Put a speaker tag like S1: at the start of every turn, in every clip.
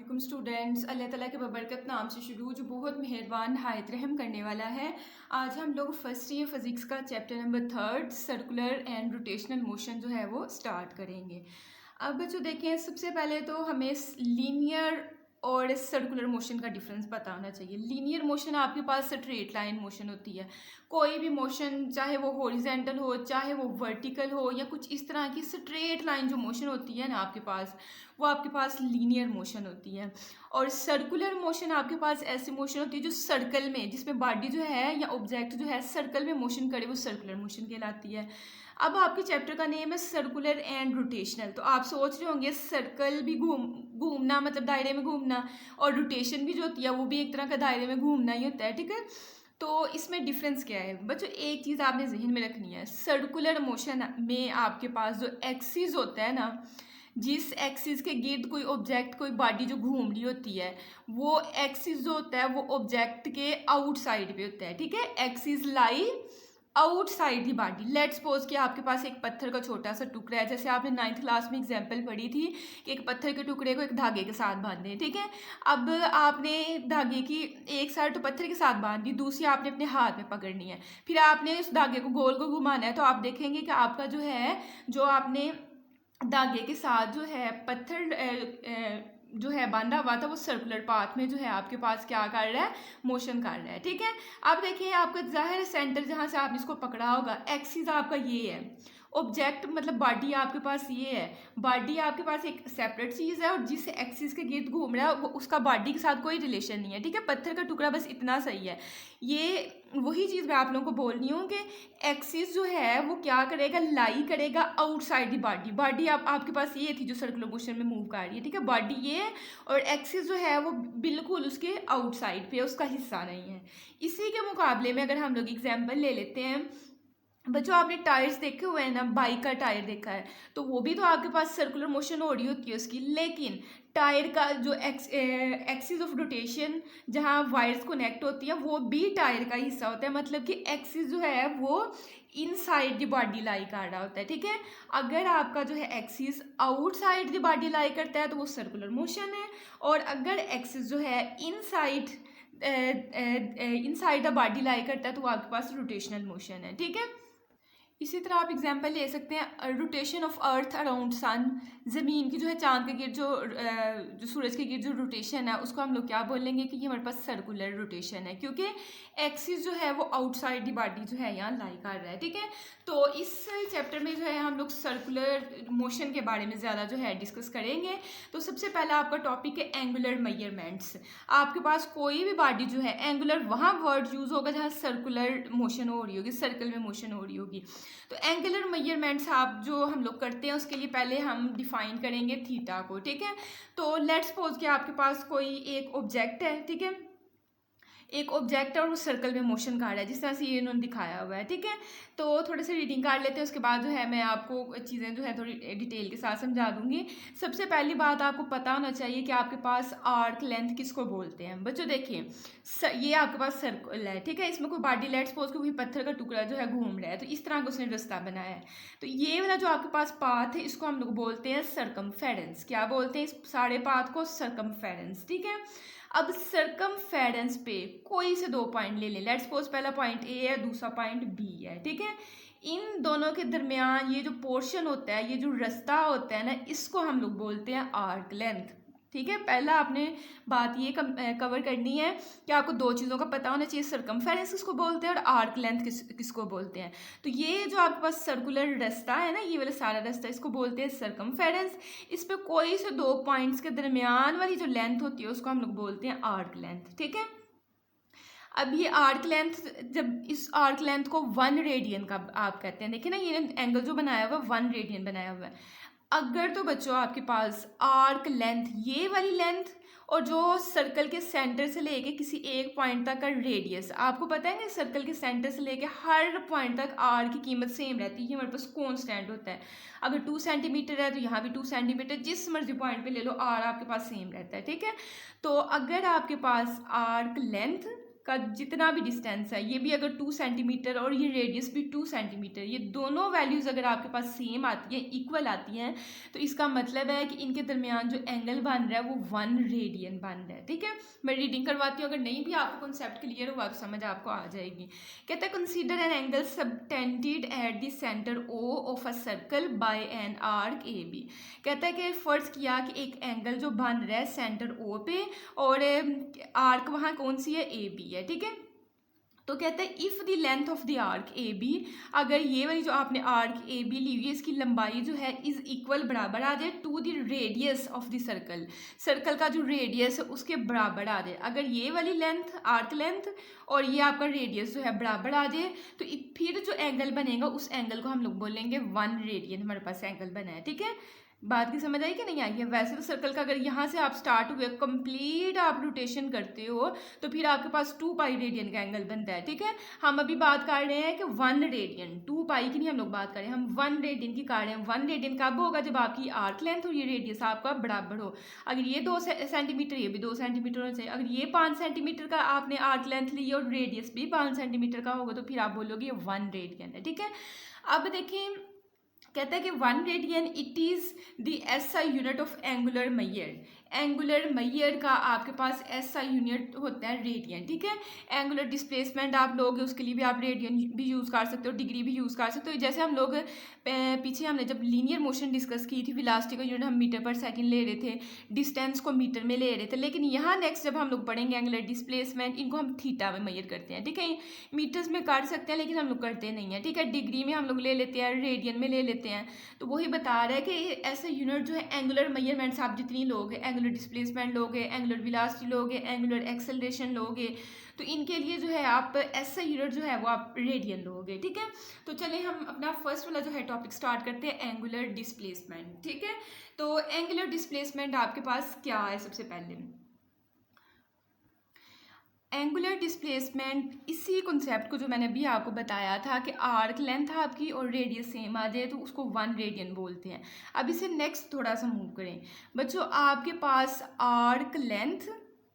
S1: अस्सलाम स्टूडेंट्स। अल्लाह ताला के बबरकत नाम से शुरू जो बहुत मेहरबान नहायत रहम करने वाला है। आज हम लोग फर्स्ट ईयर फिज़िक्स का chapter number 3 circular and rotational motion जो है वो स्टार्ट करेंगे। अब जो देखें, सबसे पहले तो हमें लीनियर और सर्कुलर मोशन का डिफरेंस पता होना चाहिए। लीनियर मोशन आपके पास स्ट्रेट लाइन मोशन होती है। कोई भी मोशन, चाहे वो हॉरिजेंटल हो चाहे वो वर्टिकल हो या कुछ इस तरह की स्ट्रेट लाइन जो मोशन होती है ना आपके पास, वो आपके पास लीनियर मोशन होती है। और सर्कुलर मोशन आपके पास ऐसी मोशन होती है जो सर्कल में, जिसमें बॉडी जो है या ऑब्जेक्ट जो है सर्कल में मोशन करे, वो सर्कुलर मोशन कहलाती है। अब आपके चैप्टर का नेम है सर्कुलर एंड रोटेशनल। तो आप सोच रहे होंगे सर्कल भी घूमना मतलब दायरे में घूमना, और रोटेशन भी जो होती है वो भी एक तरह का दायरे में घूमना ही होता है, ठीक है। तो इसमें डिफरेंस क्या है बच्चों? एक चीज़ आपने जहन में रखनी है, सर्कुलर मोशन में आपके पास जो एक्सिस होता है ना, जिस एक्सिस के गिर्द कोई ऑब्जेक्ट, कोई बॉडी जो घूम रही होती है, वो एक्सिस जो होता है वो ऑब्जेक्ट के आउटसाइड पे होता है, ठीक है। Axis lie outside the body. Let's suppose कि आपके पास एक पत्थर का छोटा सा टुकड़ा है, जैसे आपने 9th क्लास में एग्जाम्पल पढ़ी थी कि एक पत्थर के टुकड़े को एक धागे के साथ बांधे हैं, ठीक है। अब आपने धागे की एक साइड तो पत्थर के साथ बांध दी, दूसरी आपने अपने हाथ में पकड़नी है। फिर आपने उस धागे को गोल को घुमाना है, तो आप देखेंगे कि आपका जो है, जो आपने धागे के साथ जो है पत्थर जो है बांधा हुआ था, वो सर्कुलर पाथ में जो है आपके पास क्या कर रहा है, मोशन कर रहा है, ठीक है। अब देखिए, आपका जाहिर सेंटर जहाँ से आपने इसको पकड़ा होगा, एक्सिस आपका ये है, ऑब्जेक्ट मतलब बॉडी आपके पास ये है। बॉडी आपके पास एक सेपरेट चीज़ है, और जिस एक्सिस के गिर्द घूम रहा है वो उसका बॉडी के साथ कोई रिलेशन नहीं है, ठीक है। पत्थर का टुकड़ा बस इतना सही है। ये वही चीज़ मैं आप लोगों को बोल रही हूँ कि एक्सिस जो है वो क्या करेगा, लाई करेगा आउटसाइड दी बॉडी। बॉडी आपके पास ये थी जो सर्कुलर मोशन में मूव कर रही है, ठीक है। बॉडी ये है और एक्सिस जो है वो बिल्कुल उसके आउटसाइड पे, उसका हिस्सा नहीं है। इसी के मुकाबले में अगर हम लोग एग्जाम्पल ले लेते हैं बच्चों, आपने टायर्स देखे हुए हैं ना, बाइक का टायर देखा है, तो वो भी तो आपके पास सर्कुलर मोशन हो रही होती है उसकी, लेकिन टायर का जो एक्सिस ऑफ रोटेशन जहाँ वायर्स कनेक्ट होती है वो भी टायर का हिस्सा होता है। मतलब कि एक्सिस जो है वो इनसाइड द बॉडी लाई कर रहा होता है, ठीक है। अगर आपका जो है एक्सिस आउटसाइड द बॉडी लाई करता है तो वो सर्कुलर मोशन है, और अगर एक्सिस जो है इनसाइड द बॉडी लाई करता है तो वो आपके पास रोटेशनल मोशन है, ठीक है। इसी तरह आप एग्जांपल ले सकते हैं rotation of earth around sun. ज़मीन की जो है चांद के गिर्द जो सूरज के गिर्द जो रोटेशन है, उसको हम लोग क्या बोलेंगे कि ये हमारे पास सर्कुलर रोटेशन है, क्योंकि एक्सिस जो है वो आउटसाइड दी बॉडी जो है यहाँ लाई कर रहा है, ठीक है। तो इस चैप्टर में जो है हम लोग सर्कुलर मोशन के बारे में ज़्यादा जो है डिस्कस करेंगे। तो सबसे पहला आपका टॉपिक है एंगुलर मेजरमेंट्स। आपके पास कोई भी बॉडी जो है, एंगुलर वहाँ वर्ड यूज़ होगा जहाँ सर्कुलर मोशन हो रही होगी, सर्कल में मोशन हो रही होगी। तो एंगुलर मेजरमेंट्स आप जो हम लोग करते हैं उसके लिए पहले हम डिफाइन करेंगे थीटा को, ठीक है। तो लेट्स सपोज कि आपके पास कोई एक ऑब्जेक्ट है, ठीक है, एक ऑब्जेक्ट है और वो सर्कल में मोशन कर रहा है, जिस तरह से ये इन्होंने दिखाया हुआ है, ठीक है। तो थोड़े से रीडिंग कर लेते हैं, उसके बाद जो है मैं आपको चीज़ें जो है थोड़ी डिटेल के साथ समझा दूंगी। सबसे पहली बात आपको पता होना चाहिए कि आपके पास आर्क लेंथ किसको बोलते हैं। बच्चों देखिए, ये आपके पास सर्कल है, ठीक है, इसमें कोई बॉडी, लेट्स सपोज कि कोई पत्थर का टुकड़ा जो है घूम रहा है, तो इस तरह का उसने रास्ता बनाया है। तो ये वाला जो आपके पास पाथ है, इसको हम लोग बोलते हैं सर्कमफेरेंस। क्या बोलते हैं इस सारे पाथ को? सर्कमफेरेंस, ठीक है। अब सर्कमफेरेंस पे कोई से दो पॉइंट ले लें। लेट्स सपोज पहला पॉइंट ए है, दूसरा पॉइंट बी है, ठीक है। इन दोनों के दरमियान ये जो पोर्शन होता है, ये जो रास्ता होता है ना, इसको हम लोग बोलते हैं आर्क लेंथ, ठीक है। पहला आपने बात ये कवर करनी है कि आपको दो चीज़ों का पता होना चाहिए, सर्कमफेरेंस किसको बोलते हैं और आर्क लेंथ किसको बोलते हैं। तो ये जो आपके पास सर्कुलर रास्ता है ना, ये वाला सारा रास्ता, इसको बोलते हैं सर्कमफेरेंस। इस पे कोई से दो पॉइंट्स के दरमियान वाली जो लेंथ होती है उसको हम लोग बोलते हैं आर्क लेंथ, ठीक है। अब ये आर्क लेंथ, जब इस आर्क लेंथ को 1 रेडियन का आप कहते हैं, देखिए ना ये एंगल जो बनाया हुआ है 1 रेडियन बनाया हुआ है। अगर तो बच्चों आपके पास आर्क लेंथ, ये वाली लेंथ, और जो सर्कल के सेंटर से लेके किसी एक पॉइंट तक का रेडियस, आपको पता है कि सर्कल के सेंटर से लेके हर पॉइंट तक आर की कीमत सेम रहती है, ये हमारे पास कांस्टेंट होता है। अगर 2 सेंटीमीटर है तो यहाँ भी 2 सेंटीमीटर, जिस मर्जी पॉइंट पे ले लो आर आपके पास सेम रहता है, ठीक है। तो अगर आपके पास आर्क लेंथ का जितना भी डिस्टेंस है, ये भी अगर 2 सेंटीमीटर और ये रेडियस भी 2 सेंटीमीटर, ये दोनों वैल्यूज़ अगर आपके पास सेम आती है, इक्वल आती हैं, तो इसका मतलब है कि इनके दरमियान जो एंगल बन रहा है वो 1 रेडियन बन रहा है। ठीक है, मैं रीडिंग करवाती हूँ, अगर नहीं भी आपको कॉन्सेप्ट क्लियर हुआ तो समझ आपको आ जाएगी। कहता है consider an angle subtended at the centre O of a circle by an arc A B. कहता है कि फर्ज किया कि एक एंगल जो बन रहा है सेंटर ओ पे और आर्क वहाँ कौन सी है, ए बी है। ठीक है, तो कहता है if the length of the arc A B, अगर ये वाली जो आपने आर्क ए बी ली हुई है इसकी लंबाई जो है इज इक्वल बराबर आ जाए to the radius of the circle, circle का जो रेडियस है उसके बराबर आ जाए। अगर ये वाली लेंथ आर्क लेंथ और ये आपका रेडियस जो है बराबर आ जाए तो फिर जो एंगल बनेगा उस एंगल को हम लोग बोलेंगे 1 रेडियन हमारे पास एंगल बना है। ठीक है, बात की समझ आई कि नहीं आई है। वैसे तो सर्कल का अगर यहाँ से आप स्टार्ट हुए कंप्लीट आप रोटेशन करते हो तो फिर आपके पास 2 पाई रेडियन का एंगल बनता है। ठीक है, हम अभी बात कर रहे हैं कि 1 रेडियन, 2 पाई की नहीं हम लोग बात कर रहे हैं, हम 1 रेडियन की कर रहे हैं। 1 रेडियन कब होगा, जब आपकी आर्क लेंथ और ये रेडियस आपका बराबर हो। अगर ये 2 सेंटीमीटर, ये भी 2 सेंटीमीटर होना चाहिए। अगर ये 5 सेंटीमीटर का आपने आर्क लेंथ ली और रेडियस भी 5 सेंटीमीटर का होगा तो फिर आप बोलोगे ये 1 रेडियन है। ठीक है, अब देखिए कहता है कि 1 radian it is the SI unit of angular measure. Angular measure का आपके पास एसआई यूनिट होता है रेडियन। ठीक है, एंगुलर डिस्प्लेसमेंट आप लोग उसके लिए भी आप रेडियन भी यूज़ कर सकते हो, डिग्री भी यूज़ कर सकते हो। जैसे हम लोग पीछे हमने जब लीनियर मोशन डिस्कस की थी, वेलोसिटी का यूनिट हम मीटर पर सेकंड ले रहे थे, डिस्टेंस को मीटर में ले रहे थे, लेकिन यहाँ नेक्स्ट जब हम लोग पढ़ेंगे एंगुलर डिस्प्लेसमेंट, इनको हम थीटा में मैयर करते हैं। ठीक है, मीटर्स में कर सकते हैं लेकिन हम लोग करते नहीं हैं। ठीक है, डिग्री में हम लोग ले लेते हैं, रेडियन में ले लेते हैं। तो वही बता रहा है कि ऐसे यूनिट जो है एंगुलर मेजरमेंट्स आप जितनी लोग हैं, एंगुलर डिस्प्लेसमेंट लोगे, एंगुलर वेलोसिटी लोगे, एंगुलर एक्सेलरेशन लोगे, तो इनके लिए जो है आप ऐसा यूनिट जो है वो आप रेडियन लोगे। ठीक है, तो चलिए हम अपना फर्स्ट वाला जो है टॉपिक स्टार्ट करते हैं, एंगुलर डिस्प्लेसमेंट। ठीक है, तो एंगुलर डिस्प्लेसमेंट आपके पास क्या है, सबसे पहले एंगुलर डिस्प्लेसमेंट इसी कॉन्सेप्ट को जो मैंने अभी आपको बताया था कि आर्क लेंथ आपकी और रेडियस सेम आ जाए तो उसको 1 रेडियन बोलते हैं। अब इसे नेक्स्ट थोड़ा सा मूव करें बच्चों, आपके पास आर्क लेंथ,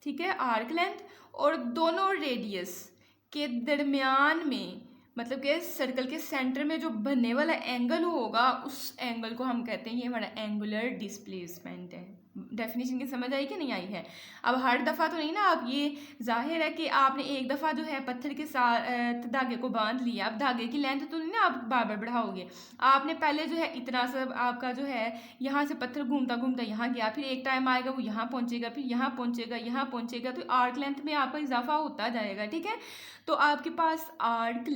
S1: ठीक है, आर्क लेंथ और दोनों रेडियस के दरमियान में, मतलब कि सर्कल के सेंटर में जो बनने वाला एंगल होगा उस एंगल को हम कहते हैं ये हमारा एंगुलर डिस्प्लेसमेंट है। डेफिनेशन की समझ आई कि नहीं आई है। अब हर दफ़ा तो नहीं ना, आप ये जाहिर है कि आपने एक दफ़ा जो है पत्थर के साथ धागे को बांध लिया, अब धागे की लेंथ तो नहीं ना आप बार बार बढ़ाओगे। आपने पहले जो है इतना सब आपका जो है यहाँ से पत्थर घूमता घूमता यहाँ गया, फिर एक टाइम आएगा वो यहाँ पहुँचेगा, फिर यहाँ पहुँचेगा, यहाँ पहुँचेगा, तो आर्क लेंथ में आपका इजाफा होता जाएगा। ठीक है, तो आपके पास आर्क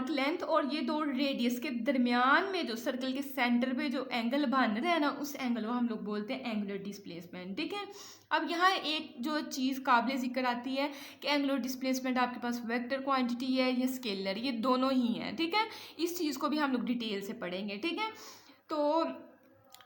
S1: लेंथ और ये दो रेडियस के दरमियान में जो सर्कल के सेंटर पे जो एंगल बन रहा है ना, उस एंगल को हम लोग बोलते हैं एंगुलर डिस्प्लेसमेंट। ठीक है, अब यहाँ एक जो चीज़ काबिल जिक्र आती है कि एंगुलर डिस्प्लेसमेंट आपके पास वेक्टर क्वांटिटी है या स्केलर, ये दोनों ही हैं। ठीक है, इस चीज़ को भी हम लोग डिटेल से पढ़ेंगे। ठीक है, तो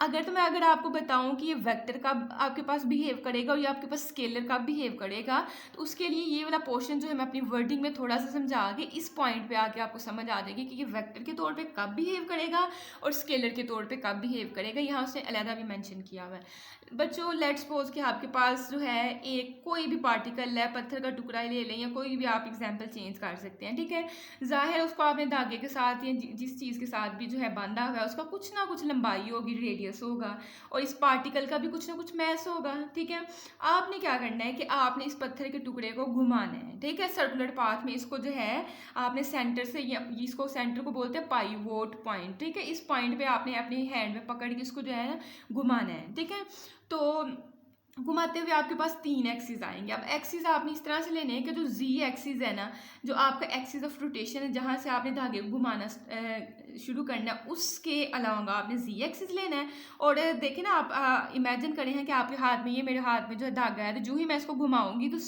S1: अगर आपको बताऊं कि ये वेक्टर कब आपके पास बिहेव करेगा और ये आपके पास स्केलर कब बिहेव करेगा, तो उसके लिए ये वाला पोर्शन जो है मैं अपनी वर्डिंग में थोड़ा सा समझा के इस पॉइंट पे आके आपको समझ आ जाएगी कि ये वेक्टर के तौर पे कब बिहेव करेगा और स्केलर के तौर पे कब बिहेव करेगा। यहाँ उसने अलहदा भी मेंशन किया हुआ है। बच्चों लेट्स सपोज कि आपके पास जो है एक कोई भी पार्टिकल है, पत्थर का टुकड़ा ले लें या कोई भी आप एग्जाम्पल चेंज कर सकते हैं। ठीक है, जाहिर उसको आपने धागे के साथ या जिस चीज़ के साथ भी जो है बांधा हुआ है उसका कुछ ना कुछ लंबाई होगी, रेडियस होगा, और इस पार्टिकल का भी कुछ ना कुछ मैस होगा। ठीक है, आपने क्या करना है कि आपने इस पत्थर के टुकड़े को घुमाना है। ठीक है, सर्कुलर पाथ में इसको जो है आपने सेंटर से, इसको सेंटर को बोलते हैं पाइवोट पॉइंट। ठीक है, इस पॉइंट पे आपने अपने हैंड में पकड़ के इसको जो है ना घुमाना है। ठीक है, तो घुमाते हुए आपके पास 3 एक्सिस आएंगे। अब एक्सिस आपने इस तरह से लेने हैं कि जो जी एक्सिस है ना, जो आपका एक्सिस ऑफ रोटेशन है, जहाँ से आपने धागे को घुमाना शुरू करना है, उसके अलावा आपने जी एक्सिस लेना है। और देखें ना, आप इमेजिन करें हैं कि आपके हाथ में, ये मेरे हाथ में जो है धागा है, तो जो ही मैं इसको घुमाऊंगी तो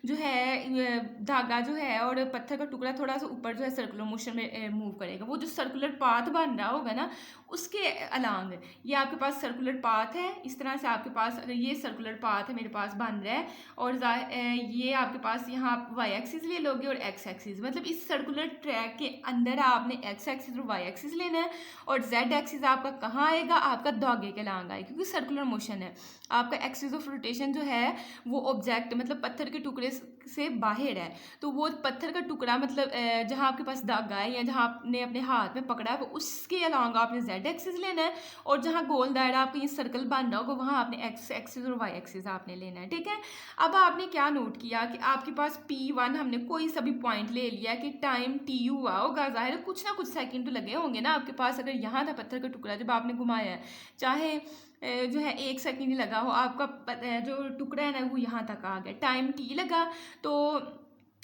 S1: जो है धागा जो है और पत्थर का टुकड़ा थोड़ा सा ऊपर जो है सर्कुलर मोशन में मूव करेगा। वो जो सर्कुलर पाथ बन रहा होगा ना, उसके अलांग ये आपके पास सर्कुलर पाथ है। इस तरह से आपके पास अगर ये सर्कुलर पाथ है मेरे पास बन रहा है, और ये आपके पास यहाँ आप वाई एक्सिस ले लोगे और एक्स एक्सिस, मतलब इस सर्कुलर ट्रैक के अंदर आपने एक्स एक्सिस और वाई एक्सिस लेना है, और जेड एक्सिस आपका कहाँ आएगा, आपका धागे के अलांग आएगा, क्योंकि सर्कुलर मोशन है। आपका एक्सिस ऑफ रोटेशन जो है वो ऑब्जेक्ट मतलब पत्थर के टुकड़े से बाहर है, तो वो पत्थर का टुकड़ा मतलब जहाँ आपके पास धागा है या जहाँ आपने अपने हाथ में पकड़ा है वो उसके अलॉन्ग आपने जेड एक्सिस लेना है, और जहाँ गोल दायरा आपको ये सर्कल बन रहा होगा वहाँ आपने एक्स एक्सिस और वाई एक्सिस आपने लेना है, ठीक है। अब आपने क्या नोट किया कि आपके पास P1 हमने कोई सा भी पॉइंट ले लिया कि टाइम टी हुआ होगा, जाहिर है कुछ ना कुछ सेकंड तो लगे होंगे ना आपके पास। अगर यहाँ था पत्थर का टुकड़ा जब आपने घुमाया है, चाहे जो है 1 सेकंड ही लगा हो, आपका जो टुकड़ा है ना वो यहाँ तक आ गया, टाइम टी लगा तो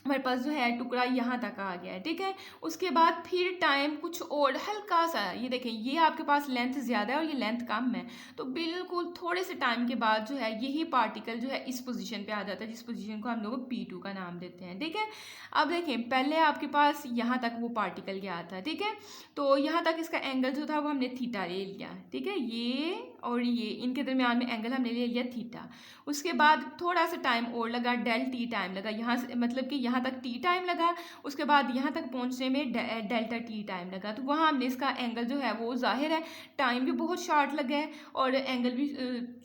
S1: हमारे पास जो है टुकड़ा यहाँ तक आ गया है, ठीक है। उसके बाद फिर टाइम कुछ और हल्का सा, ये देखें ये आपके पास लेंथ ज़्यादा है और ये लेंथ कम है, तो बिल्कुल थोड़े से टाइम के बाद जो है यही पार्टिकल जो है इस पोजीशन पे आ जाता है, जिस पोजीशन को हम लोग P2 का नाम देते हैं, ठीक है। अब देखें पहले आपके पास यहाँ तक वो पार्टिकल गया था, ठीक है, तो यहाँ तक इसका एंगल जो था वो हमने थीटा ले लिया, ठीक है, ये और ये इनके दरमियान में एंगल हमने ले लिया थीटा। उसके बाद थोड़ा सा टाइम और लगा, डेल टी टाइम लगा, यहाँ से मतलब कि यहाँ तक टी टाइम लगा, उसके बाद यहाँ तक पहुँचने में डेल्टा टी टाइम लगा, तो वहाँ हमने इसका एंगल जो है वो जाहिर है टाइम भी बहुत शॉर्ट लगा है और एंगल भी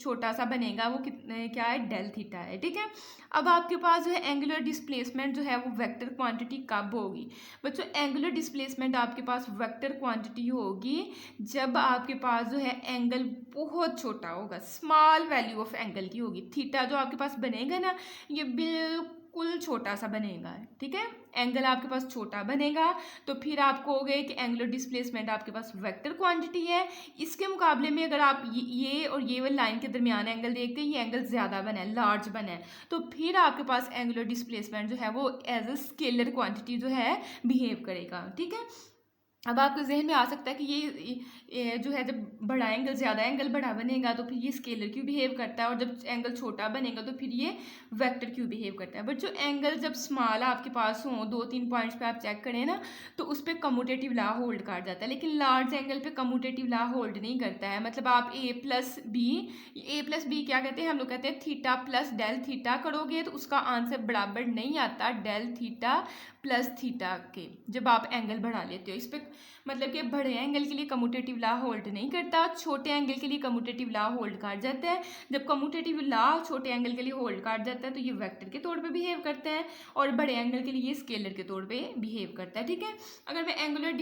S1: छोटा सा बनेगा, वो कितने क्या है डेल थीटा है, ठीक है। अब आपके पास जो है एंगुलर डिस्प्लेसमेंट जो है वो वेक्टर क्वांटिटी कब होगी बच्चों? एंगुलर डिस्प्लेसमेंट आपके पास वेक्टर क्वांटिटी होगी जब आपके पास जो है एंगल बहुत छोटा होगा, स्मॉल वैल्यू ऑफ एंगल की होगी। थीटा जो आपके पास बनेगा ना ये बिल्कुल छोटा सा बनेगा, ठीक है, एंगल आपके पास छोटा बनेगा, तो फिर आप कहोगे कि एंगुलर डिस्प्लेसमेंट आपके पास वेक्टर क्वांटिटी है। इसके मुकाबले में अगर आप ये और ये वाली लाइन के दरमियान एंगल देखते हैं, ये एंगल ज़्यादा बना है, लार्ज बना है, तो फिर आपके पास एंगुलर डिस्प्लेसमेंट जो है वो एज अ स्केलर क्वांटिटी जो है बिहेव करेगा, ठीक है। अब आपके जहन में आ सकता है कि ये जो है जब बड़ा एंगल ज़्यादा एंगल बड़ा बनेगा तो फिर ये स्केलर क्यों बिहेव करता है, और जब एंगल छोटा बनेगा तो फिर ये वेक्टर क्यों बिहेव करता है। बट जो एंगल जब स्मॉल आपके पास हो, 2-3 पॉइंट्स पे आप चेक करें ना, तो उस पर कम्यूटेटिव लॉ होल्ड कर जाता है, लेकिन लार्ज एंगल पे कम्यूटेटिव लॉ होल्ड नहीं करता है। मतलब आप ए प्लस बी क्या कहते हैं, हम लोग कहते हैं थीटा प्लस डेल थीटा करोगे तो उसका आंसर बराबर नहीं आता डेल थीटा प्लस थीटा के, जब आप एंगल बढ़ा लेते हो। इस पर मतलब कि बड़े एंगल के लिए कम्यूटेटिव लॉ होल्ड नहीं करता, छोटे एंगल के लिए कम्यूटेटिव लॉ होल्ड कर जाता है। जब कम्यूटेटिव लॉ छोटे एंगल के लिए होल्ड कर जाता है तो ये वेक्टर के तौर पे बिहेव करता है, और बड़े एंगल के लिए ये स्केलर के तौर पे बिहेव करता है, ठीक है। अगर मैं एंगुलर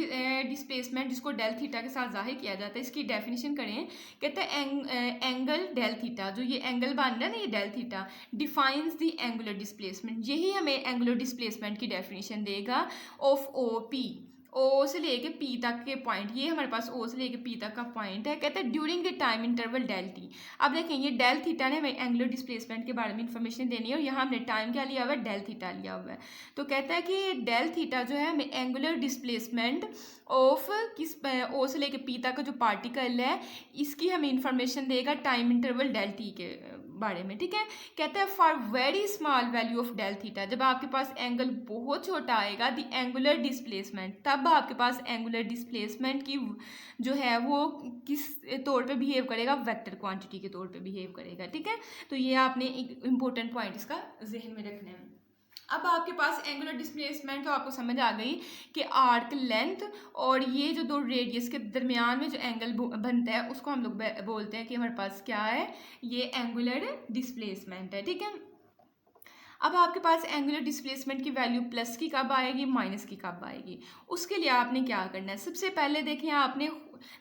S1: डिस्प्लेसमेंट जिसको डेल थीटा के साथ जाहिर किया जाता है इसकी डेफिनेशन करें, कहते हैं एंगल डेल थीटा, जो ये एंगल बन रहा है ना ये del theta defines the angular displacement, यही हमें एंगुलर डिस्प्लेसमेंट की डेफिनेशन देगा ऑफ ओ पी, ओ से लेके पी तक के पॉइंट, ये हमारे पास ओ से लेके पी तक का पॉइंट है। कहते हैं during the time interval del T. अब देखें ये डेल थीटा ने हमें एंगुलर डिस्प्लेसमेंट के बारे में इंफॉर्मेशन देनी है, और यहाँ हमने टाइम क्या लिया हुआ है, डेल थीटा लिया हुआ है। तो कहता है कि डेल थीटा जो है हमें एंगुलर डिस्प्लेसमेंट ऑफ किस ओ से लेके पी तक का जो पार्टिकल है इसकी हमें इंफॉर्मेशन देगा टाइम इंटरवल डेल टी के बारे में, ठीक है। कहते हैं for very small value of del theta, जब आपके पास एंगल बहुत छोटा आएगा द एंगुलर डिस्प्लेसमेंट, तब आपके पास एंगुलर डिस्प्लेसमेंट की जो है वो किस तौर पे बिहेव करेगा, वेक्टर क्वांटिटी के तौर पे बिहेव करेगा, ठीक है। तो ये आपने एक इम्पोर्टेंट पॉइंट इसका जहन में रखना है। अब आपके पास एंगुलर डिस्प्लेसमेंट तो आपको समझ आ गई कि आर्क लेंथ और ये जो दो रेडियस के दरमियान में जो एंगल बनता है उसको हम लोग बोलते हैं कि हमारे पास क्या है, ये एंगुलर डिस्प्लेसमेंट है, ठीक है। अब आपके पास एंगुलर डिस्प्लेसमेंट की वैल्यू प्लस की कब आएगी, माइनस की कब आएगी, उसके लिए आपने क्या करना है। सबसे पहले देखिए आपने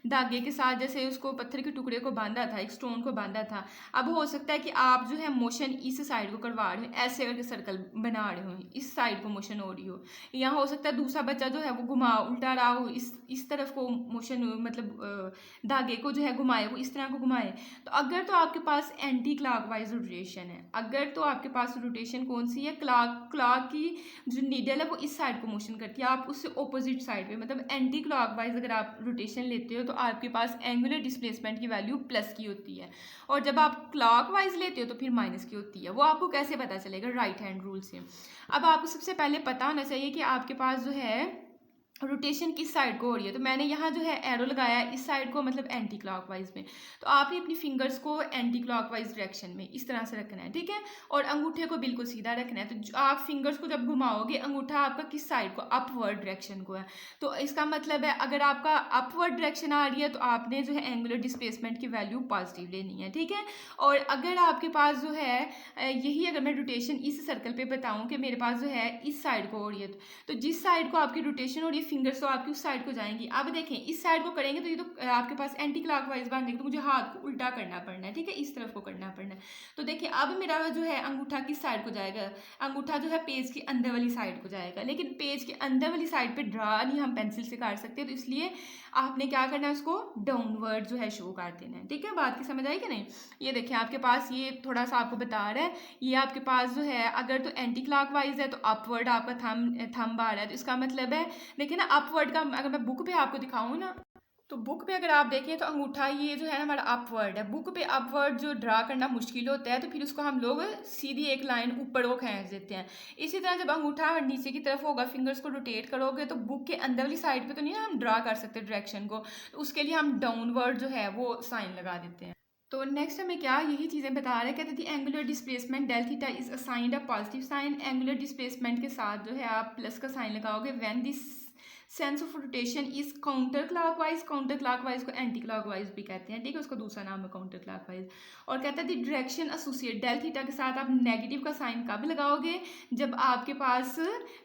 S1: धागे के साथ जैसे उसको पत्थर के टुकड़े को बांधा था, एक स्टोन को बांधा था, अब हो सकता है कि आप जो है मोशन इस साइड को करवा रहे हो, ऐसे करके सर्कल बना रहे हो, इस साइड को मोशन हो रही हो, या हो सकता है दूसरा बच्चा जो है वो घुमा उल्टा रहा हो, इस तरफ को मोशन मतलब धागे को जो है घुमाए, वो इस तरह को घुमाए। तो अगर तो आपके पास एंटी क्लॉकवाइज रोटेशन है, अगर तो आपके पास रोटेशन कौन सी है, क्लॉक की जो नीडल है वो इस साइड को मोशन करती है, आप उससे ऑपोजिट साइड पे मतलब एंटी क्लॉकवाइज अगर आप रोटेशन लेते हो तो आपके पास एंगुलर डिस्प्लेसमेंट की वैल्यू प्लस की होती है, और जब आप क्लॉकवाइज लेते हो तो फिर माइनस की होती है। वो आपको कैसे पता चलेगा, राइट हैंड रूल से। अब आपको सबसे पहले पता होना चाहिए कि आपके पास जो है रोटेशन किस साइड को हो रही है, तो मैंने यहाँ जो है एरो लगाया इस साइड को, मतलब एंटी क्लॉकवाइज में। तो आपने अपनी फिंगर्स को एंटी क्लॉकवाइज डायरेक्शन में इस तरह से रखना है, ठीक है। और अंगूठे को बिल्कुल सीधा रखना है। तो आप फिंगर्स को जब घुमाओगे, अंगूठा आपका किस साइड को, अपवर्ड डायरेक्शन को है। तो इसका मतलब है अगर आपका अपवर्ड डायरेक्शन आ रही है तो आपने जो है एंगुलर डिस्प्लेसमेंट की वैल्यू पॉजिटिव लेनी है, ठीक है। और अगर आपके पास जो है यही अगर मैं रोटेशन इस सर्कल पे बताऊँ कि मेरे पास जो है इस साइड को हो रही है, तो जिस साइड को आपकी रोटेशन हो रही है फिंगर्स तो आपकी उस साइड को जाएंगी। अब देखें इस साइड को करेंगे तो ये तो आपके पास एंटी क्लॉकवाइज बन जाएगी, तो मुझे हाथ को उल्टा करना पड़ना है, ठीक है, इस तरफ को करना पड़ना है। तो देखिए अब मेरा जो है अंगूठा किस साइड को जाएगा, अंगूठा जो है पेज के अंदर वाली साइड को जाएगा। लेकिन पेज के अंदर वाली साइड पे ड्रा नहीं हम पेंसिल से कर सकते, तो इसलिए आपने क्या करना है, उसको डाउनवर्ड जो है शो कर देना है, ठीक है। बात की समझ आई कि नहीं। ये देखिए आपके पास ये थोड़ा सा आपको बता रहा है, ये आपके पास जो है अगर तो एंटी क्लॉकवाइज है तो अपवर्ड आपका थंब आ रहा है। तो इसका मतलब है देखिए ना, अपवर्ड का अगर मैं बुक पे आपको दिखाऊं ना, तो बुक पे अगर आप देखें तो अंगूठा ये जो है ना हमारा अपवर्ड है। बुक पे अपवर्ड जो ड्रा करना मुश्किल होता है तो फिर उसको हम लोग सीधी एक लाइन ऊपर को खींच देते हैं। इसी तरह जब अंगूठा नीचे की तरफ होगा, फिंगर्स को रोटेट करोगे तो बुक के अंदर वाली साइड पे तो नहीं हम ड्रा कर सकते डायरेक्शन को, तो उसके लिए हम डाउनवर्ड जो है वो साइन लगा देते हैं। तो नेक्स्ट हमें क्या यही चीज़ें बता रहे हैं, कहते थे angular displacement del theta is assigned a positive sign. Angular displacement के साथ जो है आप प्लस का साइन लगाओगे when this sense of rotation is counter clockwise. Counter clockwise को एंटी क्लॉकवाइज भी कहते हैं, ठीक है, उसका दूसरा नाम है काउंटर क्लॉकवाइज। और कहता है the direction associate del theta के साथ आप नेगेटिव का साइन कब लगाओगे, जब आपके पास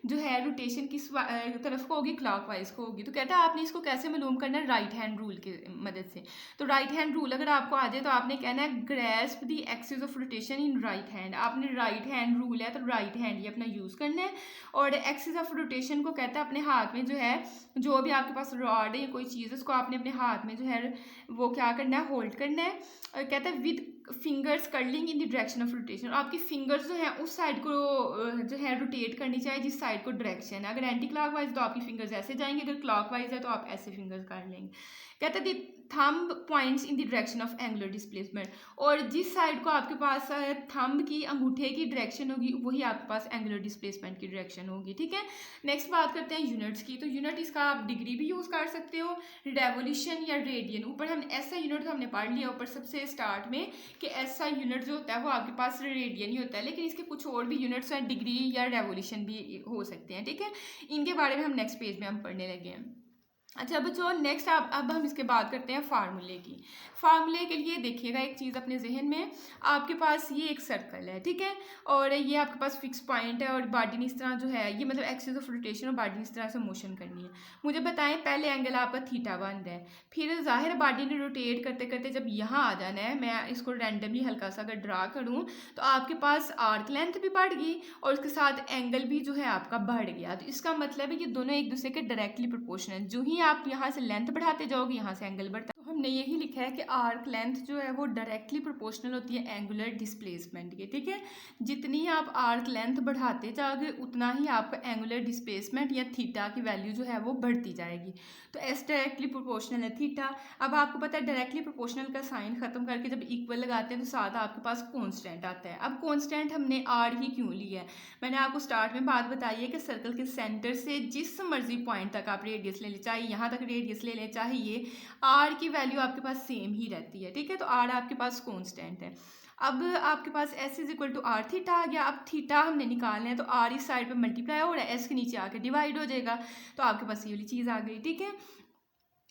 S1: जो है रोटेशन किस तरफ को होगी, क्लॉकवाइज को होगी। तो कहता है आपने इसको कैसे मालूम करना है, राइट हैंड रूल की मदद से। तो राइट हैंड रूल अगर आपको आ जाए तो आपने कहना है grasp the axis of rotation in right hand. आपने राइट हैंड रूल है तो राइट हैंड ये अपना यूज़ करना है। और एक्सिस ऑफ रोटेशन को कहता है अपने हाथ में जो है, जो भी आपके पास रॉड है या कोई चीज़ है उसको आपने अपने हाथ में जो है वो क्या करना है, होल्ड करना है। और कहता है with fingers curling in the direction of rotation. और आपकी फिंगर्स जो है उस साइड को जो है रोटेट करनी चाहिए जिस साइड को डायरेक्शन है। अगर एंटी क्लॉकवाइज तो आपकी फिंगर्स ऐसे जाएंगे, अगर क्लॉकवाइज है तो आप ऐसे फिंगर्स कर लेंगे। कहते हैं thumb points in the direction of angular displacement. और जिस साइड को आपके पास थंब की अंगूठे की डायरेक्शन होगी वही आपके पास एंगुलर डिस्प्लेसमेंट की डायरेक्शन होगी, ठीक है। नेक्स्ट बात करते हैं यूनिट्स की। तो यूनिट इसका आप डिग्री भी यूज़ कर सकते हो, रेवोल्यूशन या रेडियन। ऊपर हम ऐसा यूनिट तो हमने पढ़ लिया ऊपर सबसे स्टार्ट में कि ऐसा यूनिट जो होता है वो आपके पास रेडियन ही होता है, लेकिन इसके कुछ और भी यूनिट्स हैं, डिग्री या रेवोल्यूशन भी हो सकते हैं, ठीक है। इनके बारे में हम नेक्स्ट पेज में हम पढ़ने लगे हैं। अच्छा बच्चों नेक्स्ट अब हम इसके बात करते हैं फार्मूले की। फार्मूले के लिए देखिएगा एक चीज़ अपने जहन में, आपके पास ये एक सर्कल है, ठीक है, और ये आपके पास फिक्स पॉइंट है और बॉडी ने इस तरह जो है ये मतलब एक्सिस ऑफ रोटेशन और बॉडी ने इस तरह से मोशन करनी है। मुझे बताएं पहले एंगल आपका थीटा बन है, फिर जाहिर बॉडी ने रोटेट करते करते जब यहाँ आ जाना है, मैं इसको रैंडमली हल्का सा अगर ड्रा करूँ तो आपके पास आर्क लेंथ भी बढ़ गई और उसके साथ एंगल भी जो है आपका बढ़ गया। तो इसका मतलब है कि दोनों एक दूसरे के डायरेक्टली प्रोपोर्शनल। जो ही आप यहाँ से लेंथ बढ़ाते जाओगे यहाँ से एंगल बढ़ता है। तो हमने यही लिखा है कि आर्क लेंथ जो है वो डायरेक्टली प्रोपोर्शनल होती है एंगुलर डिस्प्लेसमेंट के, ठीक है। जितनी आप आर्क लेंथ बढ़ाते जाओगे उतना ही आपका एंगुलर डिस्प्लेसमेंट या थीटा की वैल्यू जो है वो बढ़ती जाएगी। तो एस डायरेक्टली प्रोपोर्शनल है थीटा। अब आपको पता है डायरेक्टली प्रोपोर्शनल का साइन खत्म करके जब इक्वल लगाते हैं तो साथ आपके पास कॉन्स्टेंट आता है। अब कॉन्स्टेंट हमने आर ही क्यों लिया है, मैंने आपको स्टार्ट में बात बताई है कि सर्कल के सेंटर से जिस मर्जी पॉइंट तक आप रेडियस ले लें, चाहे यहाँ तक रेडियस ले लें चाहे ये, आर की वैल्यू आपके पास सेम ही रहती है, ठीक है। तो आर आपके पास कॉन्स्टेंट है। अब आपके पास S is equal to R theta आ गया। अब थीटा हमने निकालना है तो आर इस साइड पे मल्टीप्लाई हो रहा है, एस के नीचे आके डिवाइड हो जाएगा, तो आपके पास ये वाली चीज़ आ गई, ठीक है।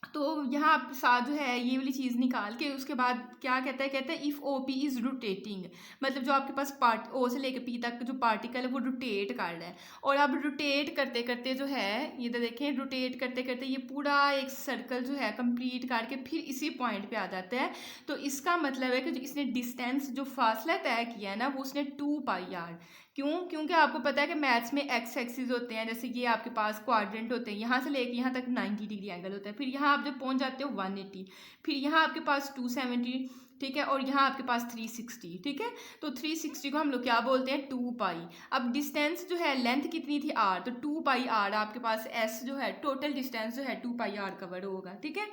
S1: तो यहाँ आप साथ जो है ये वाली चीज़ निकाल के उसके बाद क्या कहता है if O P is rotating, मतलब जो आपके पास पार्ट ओ से लेके पी तक जो पार्टिकल है वो रोटेट कर रहा है। और अब रोटेट करते करते जो है ये तो देखें रोटेट करते करते ये पूरा एक सर्कल जो है कंप्लीट करके फिर इसी पॉइंट पे आ जाता है। तो इसका मतलब है कि जो इसने डिस्टेंस जो फासला तय किया है ना वो उसने 2πr। क्यों? क्योंकि आपको पता है कि मैथ्स में एक्स एक्सिस होते हैं, जैसे ये आपके पास क्वाड्रेंट होते हैं, यहाँ से लेके यहाँ तक 90 डिग्री एंगल होता है, फिर यहाँ आप जब पहुँच जाते हो 180, फिर यहाँ आपके पास 270, ठीक है, और यहाँ आपके पास 360, ठीक है। तो 360 को हम लोग क्या बोलते हैं 2π। अब डिस्टेंस जो है लेंथ कितनी थी r, तो 2πr आपके पास s जो है टोटल डिस्टेंस जो है 2πr कवर होगा, ठीक है।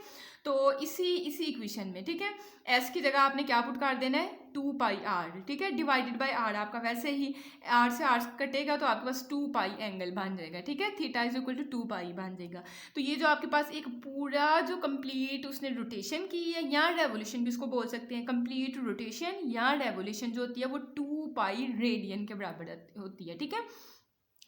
S1: तो इसी इक्वेशन में, ठीक है, एस की जगह आपने क्या पुट कर देना है, 2πr, ठीक है, डिवाइडेड बाय आर। आपका वैसे ही आर से आर कटेगा तो आपके पास 2π एंगल बन जाएगा, ठीक है, थीटा इज इक्वल टू 2π बन जाएगा। तो ये जो आपके पास एक पूरा जो कंप्लीट उसने रोटेशन की है, या रेवोल्यूशन भी इसको बोल सकते हैं, कंप्लीट रोटेशन या रेवोल्यूशन जो होती है वो 2π रेडियन के बराबर होती है, ठीक है।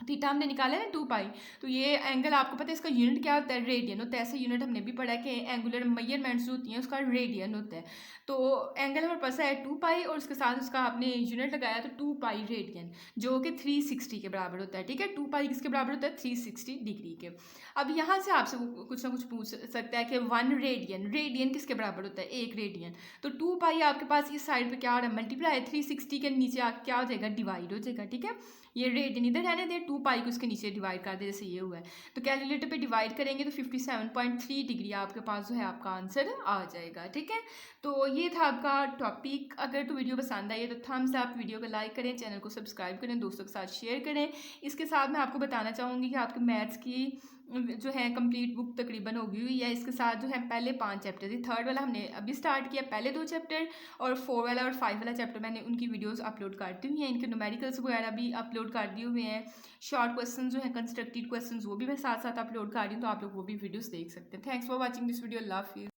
S1: थीटा हमने निकाला है ना 2π, तो ये एंगल आपको पता है इसका यूनिट क्या होता है, रेडियन होता है। ऐसे यूनिट हमने भी पढ़ा है कि एंगुलर मेजरमेंट्स जो होती हैं उसका रेडियन होता है। तो एंगल हमारे पास है 2π और उसके साथ उसका आपने यूनिट लगाया तो 2π रेडियन, जो कि 360 के बराबर होता है, ठीक है। 2π किसके बराबर होता है, 360 डिग्री के। अब यहाँ से आपसे कुछ ना कुछ पूछ सकता है कि 1 रेडियन, रेडियन किसके बराबर होता है, 1 रेडियन। तो 2π आपके पास इस साइड पे क्या हो रहा है, मल्टीप्लाई, 360 के नीचे क्या हो जाएगा, डिवाइड हो जाएगा, ठीक है। ये रेडियन इधर रहने दे, 2π को इसके नीचे डिवाइड कर दे, जैसे ये हुआ है। तो कैलकुलेटर पे डिवाइड करेंगे तो 57.3 डिग्री आपके पास जो है आपका आंसर आ जाएगा, ठीक है। तो ये था आपका टॉपिक। अगर तो वीडियो पसंद आई है तो थम्स अप, वीडियो को लाइक करें, चैनल को सब्सक्राइब करें, दोस्तों के साथ शेयर करें। इसके साथ मैं आपको बताना चाहूँगी कि आपके मैथ्स की जो है कंप्लीट बुक तकरीबन होगी हुई है। इसके साथ जो है पहले 5 चैप्टर थी, थर्ड वाला हमने अभी स्टार्ट किया, पहले 2 चैप्टर और 4 वाला और 5 वाला चैप्टर मैंने उनकी वीडियोस अपलोड कर दी हुई हैं। इनके न्यूमेरिकल्स वगैरह भी अपलोड कर दिए हुए हैं। शॉर्ट क्वेश्चन जो है कंस्ट्रक्टेड क्वेश्चन वो भी मैं साथ साथ अपलोड कर रही हूँ, तो आप लोग वो भी वीडियोस देख सकते हैं। Thanks for watching this video, अल्लाह हाफिज़।